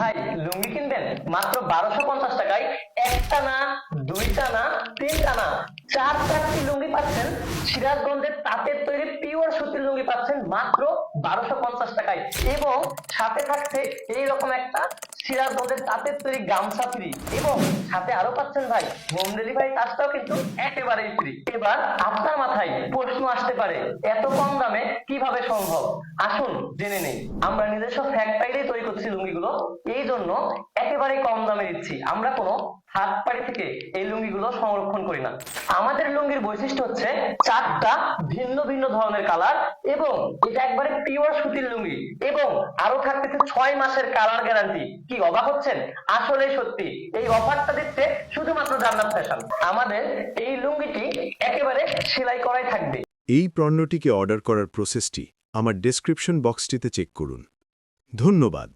ভাই লুঙ্গি কিনবেন মাত্র 1250 টাকায়। একটা না, দুইটা না, তিনটা না, 4-4টি লুঙ্গি পাচ্ছেন। সিরাজগঞ্জের তাঁতের তৈরি পিওর সুতির লুঙ্গি পাচ্ছেন মাত্র 1250 টাকায়, এবং সাথে থাকছে এইরকম একটা সিরাজগঞ্জের তাঁতের তৈরি গামছা ফ্রি, এবং সাথে আরো পাচ্ছেন ভাই হোম ডেলিভারি চার্জটাও কিন্তু একেবারেই ফ্রি। এবার আপনার মাথায় প্রশ্ন আসতে পারে, এত কম দামে কিভাবে সম্ভব? আসুন জেনে নেই। আমরা নিজস্ব ফ্যাক্টরিতেই তৈরি করছি লুঙ্গিগুলো, এই জন্য একেবারে কম দামে দিচ্ছি। আমরা কোনো থার্ড পার্টি থেকে এই লুঙ্গিগুলো সংরক্ষণ করি না। আমাদের লুঙ্গির বৈশিষ্ট্য হচ্ছে 4টা ভিন্ন ভিন্ন ধরনের কালার, এবং এটা একবারে পিওর সুতির লুঙ্গি, এবং আরো থাকতেছে 6 মাসের কালার গ্যারান্টি। কি অবাক হচ্ছেন? আসলে সত্যি এই অফারটা দিচ্ছে শুধুমাত্র জান্নাত ফ্যাশন। আমাদের এই লুঙ্গিটি একেবারে সেলাই করাই থাকবে। এই পণ্যটিকে অর্ডার করার প্রসেসটি আমার ডেসক্রিপশন বক্সটিতে চেক করুন। ধন্যবাদ।